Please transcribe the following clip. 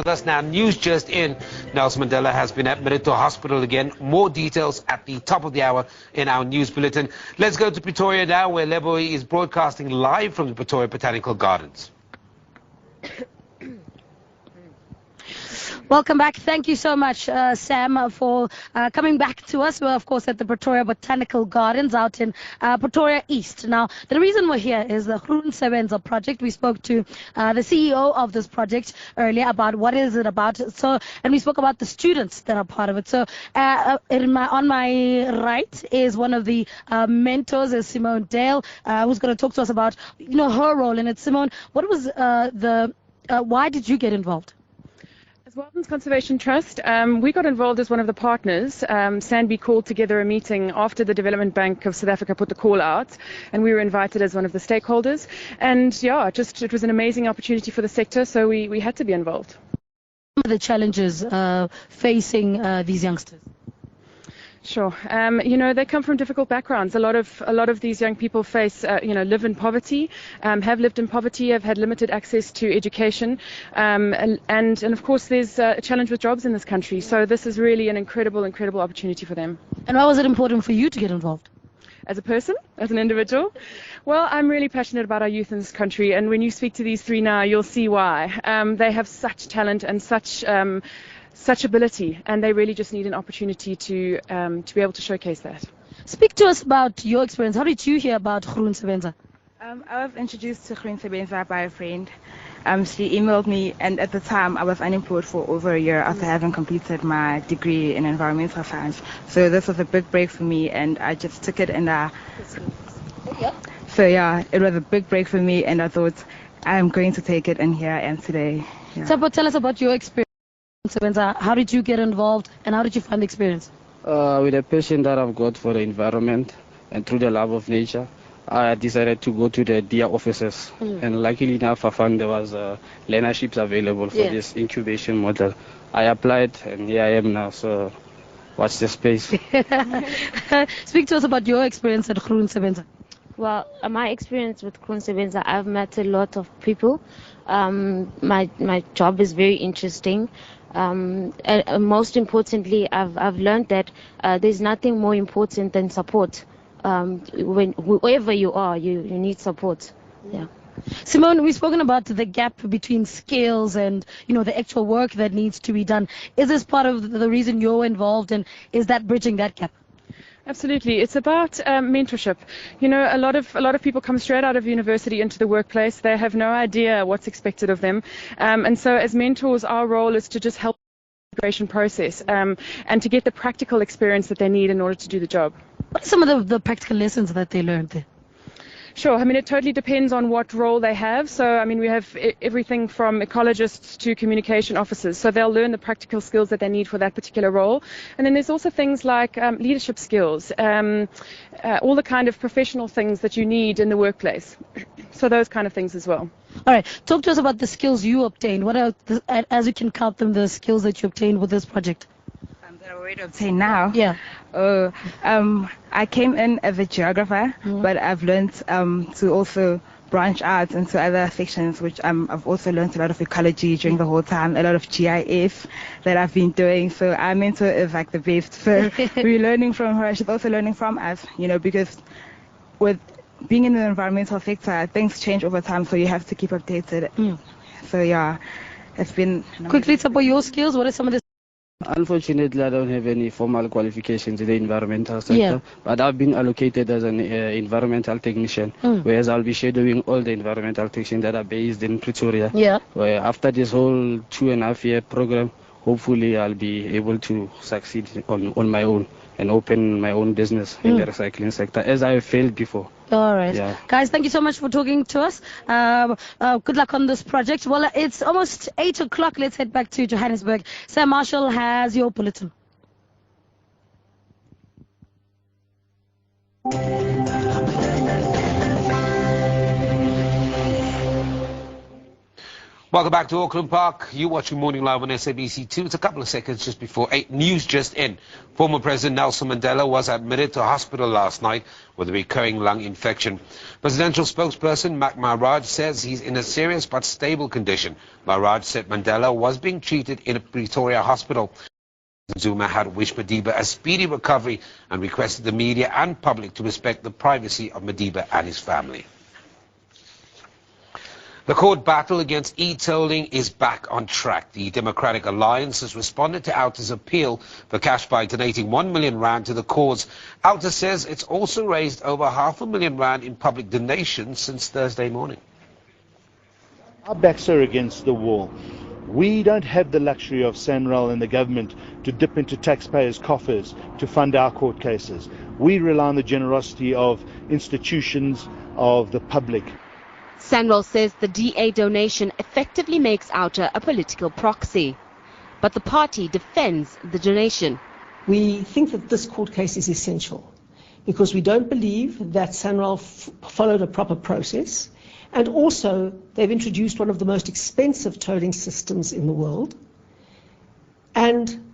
with us now. News just in. Nelson Mandela has been admitted to a hospital again. More details at the top of the hour in our news bulletin. Let's go to Pretoria now, where Leboe is broadcasting live from the Pretoria Botanical Gardens. Welcome back. Thank you so much, Sam, for coming back to us. We're, of course, at the Pretoria Botanical Gardens out in Pretoria East. Now, the reason we're here is the Groen Sebenza project. We spoke to the CEO of this project earlier about what is it about. So, and we spoke about the students that are part of it. So, on my right is one of the mentors, is Simone Dale, who's going to talk to us about, her role in it. Simone, what was why did you get involved? As Wildlands Conservation Trust, we got involved as one of the partners. Sanby called together a meeting after the Development Bank of South Africa put the call out, and we were invited as one of the stakeholders. And yeah, it was an amazing opportunity for the sector, so we had to be involved. What are the challenges facing these youngsters? Sure. They come from difficult backgrounds. A lot of these young people face, live in poverty, have lived in poverty, have had limited access to education, and of course there's a challenge with jobs in this country. So this is really an incredible opportunity for them. And why was it important for you to get involved? As a person, as an individual? Well, I'm really passionate about our youth in this country, and when you speak to these three now, you'll see why. They have such talent and such ability, and they really just need an opportunity to be able to showcase that. Speak to us about your experience. How did you hear about Groen Sebenza? I was introduced to Groen Sebenza by a friend. She emailed me, and at the time I was unemployed for over a year after having completed my degree in environmental science. So this was a big break for me, and I just took it, and so yeah, it was a big break for me, and I thought I'm going to take it, and here I am today. Yeah. So, tell us about your experience. Sebenza, how did you get involved, and how did you find the experience? With the passion that I've got for the environment and through the love of nature, I decided to go to the DIA offices. And luckily enough, I found there was learnerships available for this incubation model. I applied, and here I am now. So watch the space. Speak to us about your experience at Groen Sebenza. Well, my experience with Groen Sebenza, I've met a lot of people. My job is very interesting. Most importantly, I've learned that there's nothing more important than support. Wherever you are, you need support. Yeah. Simone, we've spoken about the gap between skills and the actual work that needs to be done. Is this part of the reason you're involved, and is that bridging that gap? Absolutely. It's about mentorship. A lot of people come straight out of university into the workplace. They have no idea what's expected of them. And so as mentors, our role is to just help the integration process and to get the practical experience that they need in order to do the job. What are some of the practical lessons that they learned there? Sure. It totally depends on what role they have. So, we have everything from ecologists to communication officers. So they'll learn the practical skills that they need for that particular role. And then there's also things like leadership skills, all the kind of professional things that you need in the workplace. So those kind of things as well. All right. Talk to us about the skills you obtained. What are, as you can count them, the skills that you obtained with this project? That I already obtained now? Yeah. I came in as a geographer, but I've learned to also branch out into other sections, which I've also learned a lot of ecology during the whole time, a lot of GIS that I've been doing. So our mentor is like the best. So we're learning from her. She's also learning from us, because with being in the environmental sector, things change over time, so you have to keep updated. So yeah, it's been... Quickly, about your skills, what are some of the... Unfortunately, I don't have any formal qualifications in the environmental sector, but I've been allocated as an environmental technician, whereas I'll be shadowing all the environmental technicians that are based in Pretoria. Yeah. Where after this whole 2.5-year program, hopefully I'll be able to succeed on my own and open my own business in the recycling sector, as I failed before. All right. Yeah. Guys, thank you so much for talking to us. Good luck on this project. Well, it's almost 8 o'clock. Let's head back to Johannesburg. Sam Marshall has your bulletin. Welcome back to Auckland Park. You're watching Morning Live on SABC2. It's a couple of seconds just before 8. News just in. Former President Nelson Mandela was admitted to hospital last night with a recurring lung infection. Presidential spokesperson Mac Maharaj says he's in a serious but stable condition. Maharaj said Mandela was being treated in a Pretoria hospital. Zuma had wished Madiba a speedy recovery and requested the media and public to respect the privacy of Madiba and his family. The court battle against e-tolling is back on track. The Democratic Alliance has responded to Outer's appeal for cash by donating R1 million to the cause. Outer says it's also raised over R500,000 in public donations since Thursday morning. Our backs are against the wall. We don't have the luxury of SANRAL and the government to dip into taxpayers' coffers to fund our court cases. We rely on the generosity of institutions, of the public. SANRAL says the DA donation effectively makes Outer a political proxy. But the party defends the donation. We think that this court case is essential because we don't believe that SANRAL followed a proper process, and also they've introduced one of the most expensive tolling systems in the world, and